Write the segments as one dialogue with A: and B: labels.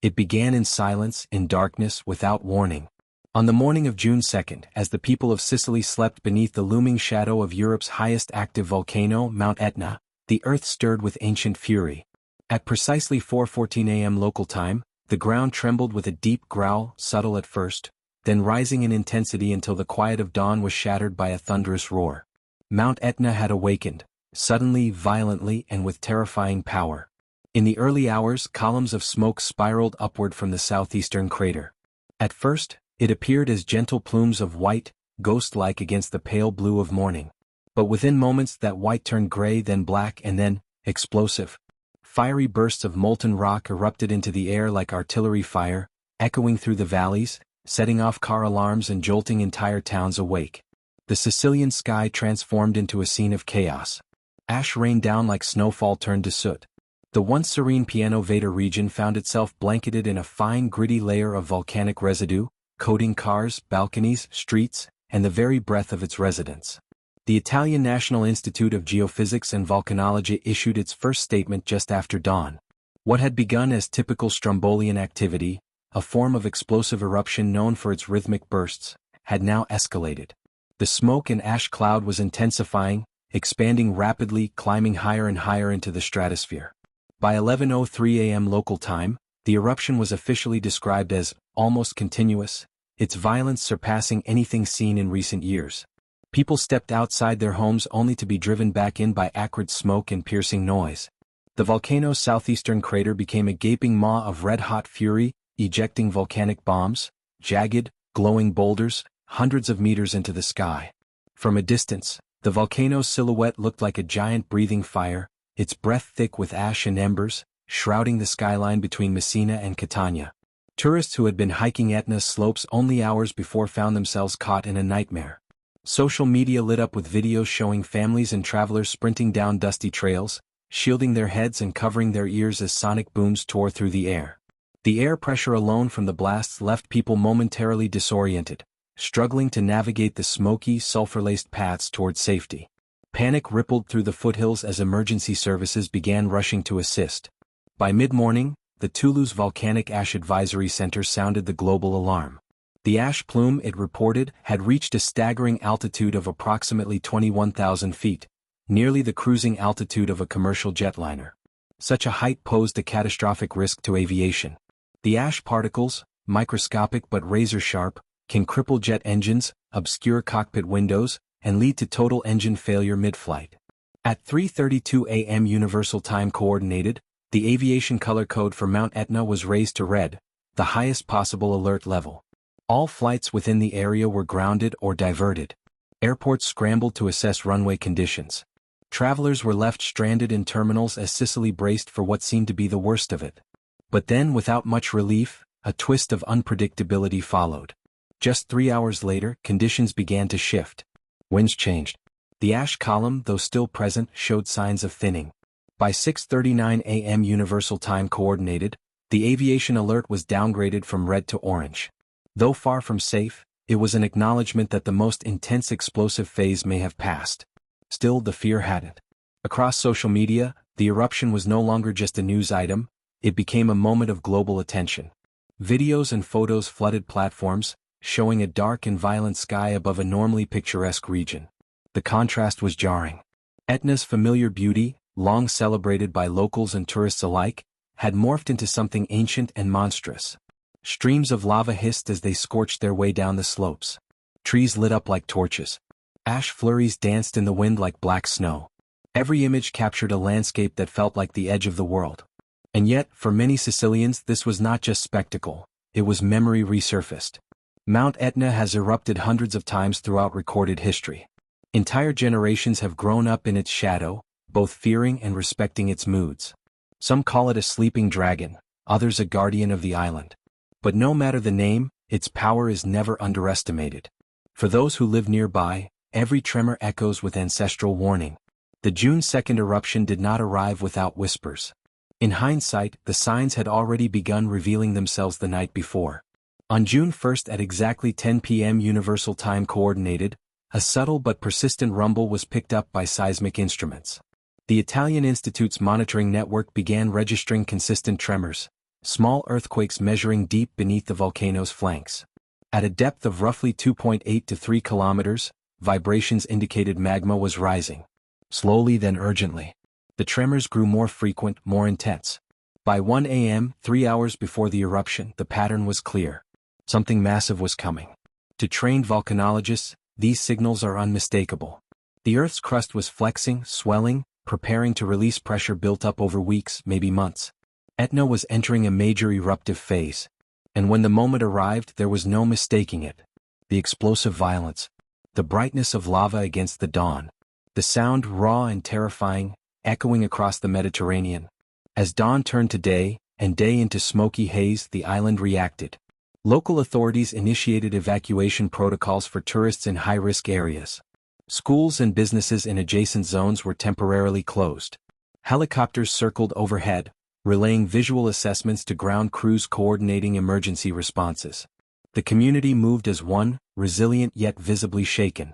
A: It began in silence, in darkness, without warning. On the morning of June 2nd, as the people of Sicily slept beneath the looming shadow of Europe's highest active volcano, Mount Etna, the earth stirred with ancient fury. At precisely 4:14 a.m. local time, the ground trembled with a deep growl, subtle at first, then rising in intensity until the quiet of dawn was shattered by a thunderous roar. Mount Etna had awakened, suddenly, violently, and with terrifying power. In the early hours, columns of smoke spiraled upward from the southeastern crater. At first, it appeared as gentle plumes of white, ghost-like against the pale blue of morning. But within moments that white turned gray, then black, and then, explosive. Fiery bursts of molten rock erupted into the air like artillery fire, echoing through the valleys, setting off car alarms and jolting entire towns awake. The Sicilian sky transformed into a scene of chaos. Ash rained down like snowfall turned to soot. The once serene Piano Veda region found itself blanketed in a fine gritty layer of volcanic residue, coating cars, balconies, streets, and the very breath of its residents. The Italian National Institute of Geophysics and Volcanology issued its first statement just after dawn. What had begun as typical Strombolian activity, a form of explosive eruption known for its rhythmic bursts, had now escalated. The smoke and ash cloud was intensifying, expanding rapidly, climbing higher and higher into the stratosphere. By 11:03 a.m. local time, the eruption was officially described as almost continuous, its violence surpassing anything seen in recent years. People stepped outside their homes only to be driven back in by acrid smoke and piercing noise. The volcano's southeastern crater became a gaping maw of red-hot fury, ejecting volcanic bombs, jagged, glowing boulders, hundreds of meters into the sky. From a distance, the volcano's silhouette looked like a giant breathing fire, its breath thick with ash and embers, shrouding the skyline between Messina and Catania. Tourists who had been hiking Etna's slopes only hours before found themselves caught in a nightmare. Social media lit up with videos showing families and travelers sprinting down dusty trails, shielding their heads and covering their ears as sonic booms tore through the air. The air pressure alone from the blasts left people momentarily disoriented, struggling to navigate the smoky, sulfur-laced paths toward safety. Panic rippled through the foothills as emergency services began rushing to assist. By mid-morning, the Toulouse Volcanic Ash Advisory Center sounded the global alarm. The ash plume, it reported, had reached a staggering altitude of approximately 21,000 feet, nearly the cruising altitude of a commercial jetliner. Such a height posed a catastrophic risk to aviation. The ash particles, microscopic but razor-sharp, can cripple jet engines, obscure cockpit windows, and lead to total engine failure mid-flight. At 3:32 a.m. Universal Time Coordinated, the aviation color code for Mount Etna was raised to red, the highest possible alert level. All flights within the area were grounded or diverted. Airports scrambled to assess runway conditions. Travelers were left stranded in terminals as Sicily braced for what seemed to be the worst of it. But then, without much relief, a twist of unpredictability followed. Just 3 hours later, conditions began to shift. Winds changed. The ash column, though still present, showed signs of thinning. By 6:39 a.m. Universal Time Coordinated, the aviation alert was downgraded from red to orange. Though far from safe, it was an acknowledgement that the most intense explosive phase may have passed. Still, the fear hadn't. Across social media, the eruption was no longer just a news item, it became a moment of global attention. Videos and photos flooded platforms, showing a dark and violent sky above a normally picturesque region. The contrast was jarring. Etna's familiar beauty, long celebrated by locals and tourists alike, had morphed into something ancient and monstrous. Streams of lava hissed as they scorched their way down the slopes. Trees lit up like torches. Ash flurries danced in the wind like black snow. Every image captured a landscape that felt like the edge of the world. And yet, for many Sicilians, this was not just spectacle, it was memory resurfaced. Mount Etna has erupted hundreds of times throughout recorded history. Entire generations have grown up in its shadow, both fearing and respecting its moods. Some call it a sleeping dragon, others a guardian of the island. But no matter the name, its power is never underestimated. For those who live nearby, every tremor echoes with ancestral warning. The June 2nd eruption did not arrive without whispers. In hindsight, the signs had already begun revealing themselves the night before. On June 1st at exactly 10 p.m. Universal Time Coordinated, a subtle but persistent rumble was picked up by seismic instruments. The Italian Institute's monitoring network began registering consistent tremors, small earthquakes measuring deep beneath the volcano's flanks. At a depth of roughly 2.8 to 3 kilometers, vibrations indicated magma was rising. Slowly then urgently. The tremors grew more frequent, more intense. By 1 a.m., 3 hours before the eruption, the pattern was clear. Something massive was coming. To trained volcanologists, these signals are unmistakable. The Earth's crust was flexing, swelling, preparing to release pressure built up over weeks, maybe months. Etna was entering a major eruptive phase. And when the moment arrived, there was no mistaking it. The explosive violence. The brightness of lava against the dawn. The sound raw and terrifying, echoing across the Mediterranean. As dawn turned to day, and day into smoky haze, the island reacted. Local authorities initiated evacuation protocols for tourists in high-risk areas. Schools and businesses in adjacent zones were temporarily closed. Helicopters circled overhead, relaying visual assessments to ground crews coordinating emergency responses. The community moved as one, resilient yet visibly shaken.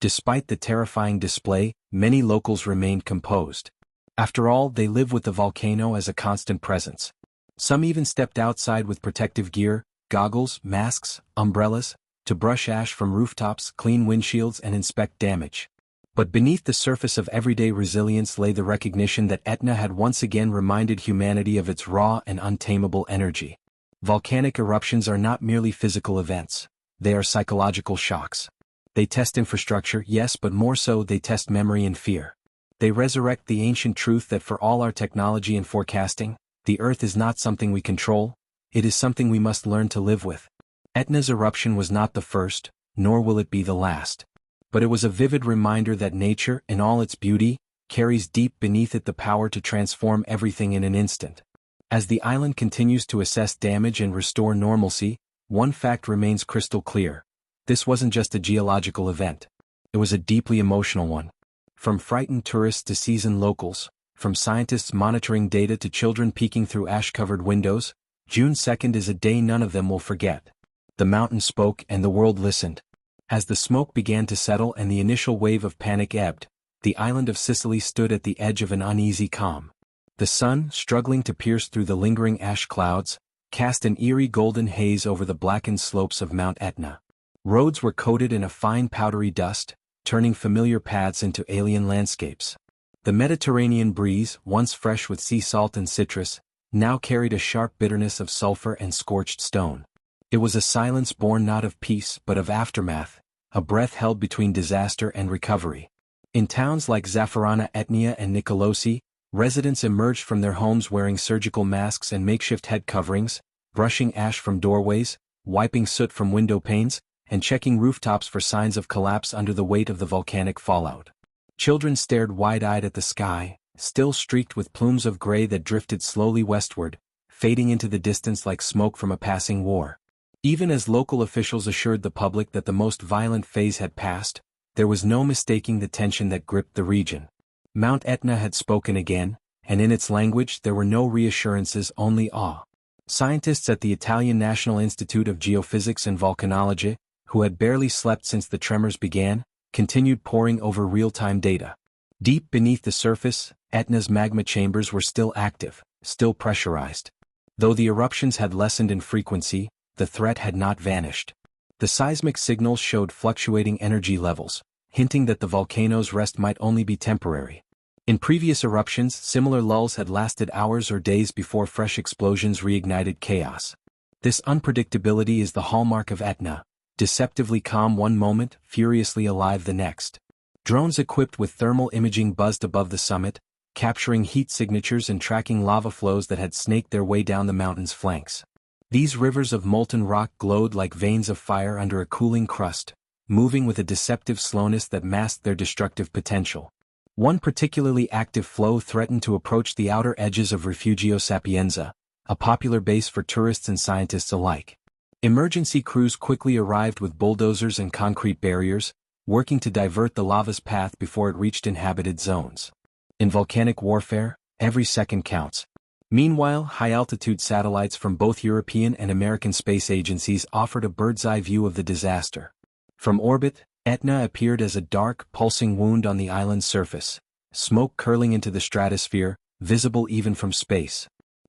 A: Despite the terrifying display, many locals remained composed. After all, they live with the volcano as a constant presence. Some even stepped outside with protective gear, goggles, masks, umbrellas, to brush ash from rooftops, clean windshields and inspect damage. But beneath the surface of everyday resilience lay the recognition that Etna had once again reminded humanity of its raw and untamable energy. Volcanic eruptions are not merely physical events. They are psychological shocks. They test infrastructure, yes, but more so they test memory and fear. They resurrect the ancient truth that for all our technology and forecasting, the Earth is not something we control, it is something we must learn to live with. Etna's eruption was not the first, nor will it be the last. But it was a vivid reminder that nature, in all its beauty, carries deep beneath it the power to transform everything in an instant. As the island continues to assess damage and restore normalcy, one fact remains crystal clear. This wasn't just a geological event. It was a deeply emotional one. From frightened tourists to seasoned locals, from scientists monitoring data to children peeking through ash-covered windows, June 2nd is a day none of them will forget. The mountain spoke and the world listened. As the smoke began to settle and the initial wave of panic ebbed, the island of Sicily stood at the edge of an uneasy calm. The sun, struggling to pierce through the lingering ash clouds, cast an eerie golden haze over the blackened slopes of Mount Etna. Roads were coated in a fine powdery dust, turning familiar paths into alien landscapes. The Mediterranean breeze, once fresh with sea salt and citrus, now carried a sharp bitterness of sulfur and scorched stone. It was a silence born not of peace but of aftermath, a breath held between disaster and recovery. In towns like Zaffarana Etnia and Nicolosi, residents emerged from their homes wearing surgical masks and makeshift head coverings, brushing ash from doorways, wiping soot from window panes, and checking rooftops for signs of collapse under the weight of the volcanic fallout. Children stared wide-eyed at the sky, still streaked with plumes of gray that drifted slowly westward, fading into the distance like smoke from a passing war. Even as local officials assured the public that the most violent phase had passed, there was no mistaking the tension that gripped the region. Mount Etna had spoken again, and in its language there were no reassurances, only awe. Scientists at the Italian National Institute of Geophysics and Volcanology, who had barely slept since the tremors began, continued poring over real-time data. Deep beneath the surface, Etna's magma chambers were still active, still pressurized. Though the eruptions had lessened in frequency, the threat had not vanished. The seismic signals showed fluctuating energy levels, hinting that the volcano's rest might only be temporary. In previous eruptions, similar lulls had lasted hours or days before fresh explosions reignited chaos. This unpredictability is the hallmark of Etna, deceptively calm one moment, furiously alive the next. Drones equipped with thermal imaging buzzed above the summit, capturing heat signatures and tracking lava flows that had snaked their way down the mountain's flanks. These rivers of molten rock glowed like veins of fire under a cooling crust, moving with a deceptive slowness that masked their destructive potential. One particularly active flow threatened to approach the outer edges of Refugio Sapienza, a popular base for tourists and scientists alike. Emergency crews quickly arrived with bulldozers and concrete barriers, working to divert the lava's path before it reached inhabited zones. In volcanic warfare, every second counts. Meanwhile, high-altitude satellites from both European and American space agencies offered a bird's-eye view of the disaster. From orbit, Etna appeared as a dark, pulsing wound on the island's surface, smoke curling into the stratosphere, visible even from space.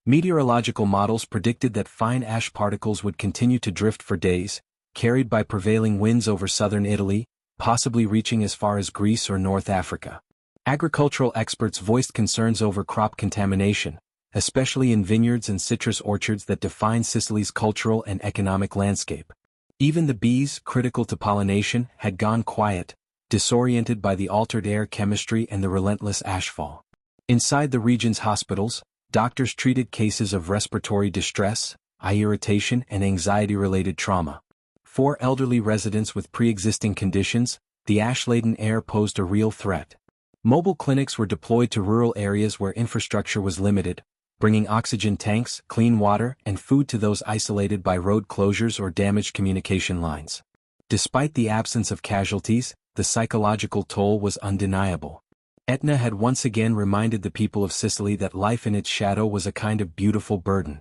A: Meteorological models predicted that fine ash particles would continue to drift for days, carried by prevailing winds over southern Italy, possibly reaching as far as Greece or North Africa. Agricultural experts voiced concerns over crop contamination, especially in vineyards and citrus orchards that define Sicily's cultural and economic landscape. Even the bees, critical to pollination, had gone quiet, disoriented by the altered air chemistry and the relentless ashfall. Inside the region's hospitals, doctors treated cases of respiratory distress, eye irritation, and anxiety-related trauma. For elderly residents with pre-existing conditions, the ash-laden air posed a real threat. Mobile clinics were deployed to rural areas where infrastructure was limited, bringing oxygen tanks, clean water, and food to those isolated by road closures or damaged communication lines. Despite the absence of casualties, the psychological toll was undeniable. Etna had once again reminded the people of Sicily that life in its shadow was a kind of beautiful burden.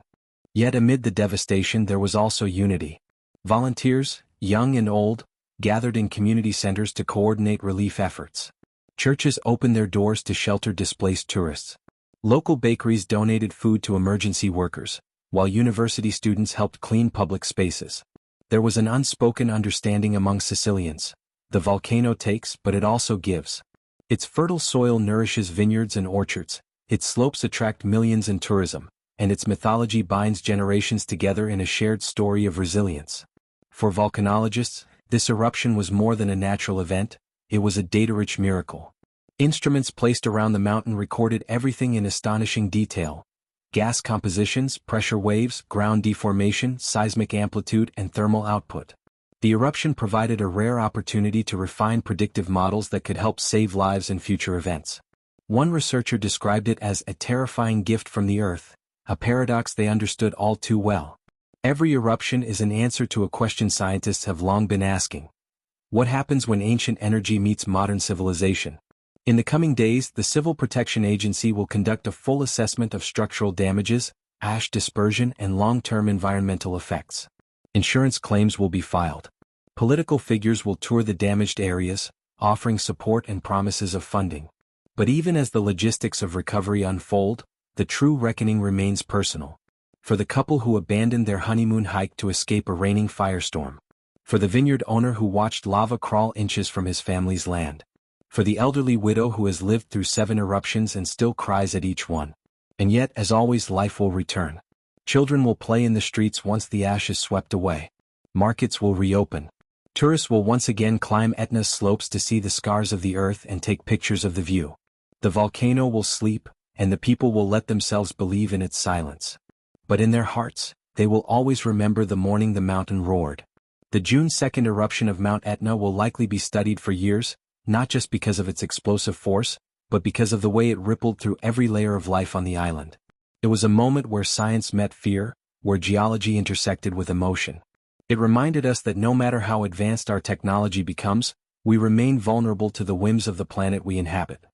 A: Yet amid the devastation there was also unity. Volunteers, young and old, gathered in community centers to coordinate relief efforts. Churches opened their doors to shelter displaced tourists. Local bakeries donated food to emergency workers, while university students helped clean public spaces. There was an unspoken understanding among Sicilians. The volcano takes, but it also gives. Its fertile soil nourishes vineyards and orchards, its slopes attract millions in tourism, and its mythology binds generations together in a shared story of resilience. For volcanologists, this eruption was more than a natural event, it was a data-rich miracle. Instruments placed around the mountain recorded everything in astonishing detail: gas compositions, pressure waves, ground deformation, seismic amplitude, and thermal output. The eruption provided a rare opportunity to refine predictive models that could help save lives in future events. One researcher described it as a terrifying gift from the Earth, a paradox they understood all too well. Every eruption is an answer to a question scientists have long been asking. What happens when ancient energy meets modern civilization? In the coming days, the Civil Protection Agency will conduct a full assessment of structural damages, ash dispersion, and long-term environmental effects. Insurance claims will be filed. Political figures will tour the damaged areas, offering support and promises of funding. But even as the logistics of recovery unfold, the true reckoning remains personal. For the couple who abandoned their honeymoon hike to escape a raining firestorm. For the vineyard owner who watched lava crawl inches from his family's land. For the elderly widow who has lived through 7 eruptions and still cries at each one. And yet, as always, life will return. Children will play in the streets once the ash is swept away. Markets will reopen. Tourists will once again climb Etna's slopes to see the scars of the earth and take pictures of the view. The volcano will sleep, and the people will let themselves believe in its silence. But in their hearts, they will always remember the morning the mountain roared. The June 2nd eruption of Mount Etna will likely be studied for years, not just because of its explosive force, but because of the way it rippled through every layer of life on the island. It was a moment where science met fear, where geology intersected with emotion. It reminded us that no matter how advanced our technology becomes, we remain vulnerable to the whims of the planet we inhabit.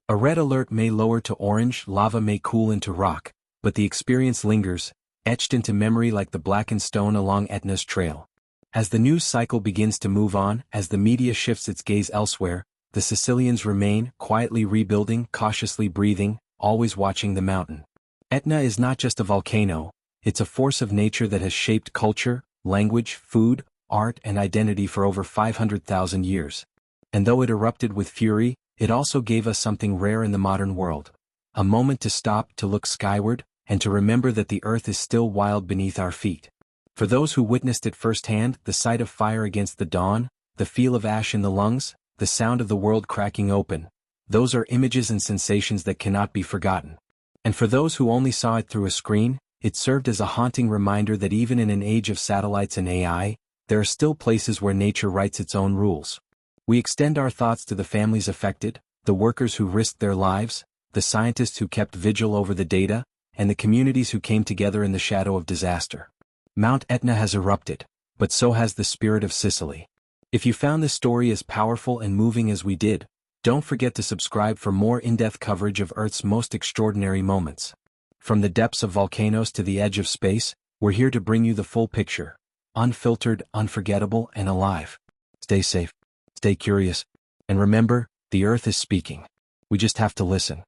A: A red alert may lower to orange, lava may cool into rock, but the experience lingers, etched into memory like the blackened stone along Etna's trail. As the news cycle begins to move on, as the media shifts its gaze elsewhere, the Sicilians remain, quietly rebuilding, cautiously breathing, always watching the mountain. Etna is not just a volcano, it's a force of nature that has shaped culture, language, food, art, and identity for over 500,000 years. And though it erupted with fury, it also gave us something rare in the modern world. A moment to stop, to look skyward, and to remember that the earth is still wild beneath our feet. For those who witnessed it firsthand, the sight of fire against the dawn, the feel of ash in the lungs, the sound of the world cracking open, those are images and sensations that cannot be forgotten. And for those who only saw it through a screen, it served as a haunting reminder that even in an age of satellites and AI, there are still places where nature writes its own rules. We extend our thoughts to the families affected, the workers who risked their lives, the scientists who kept vigil over the data, and the communities who came together in the shadow of disaster. Mount Etna has erupted, but so has the spirit of Sicily. If you found this story as powerful and moving as we did, don't forget to subscribe for more in-depth coverage of Earth's most extraordinary moments. From the depths of volcanoes to the edge of space, we're here to bring you the full picture. Unfiltered, unforgettable, and alive. Stay safe, stay curious, and remember, the Earth is speaking. We just have to listen.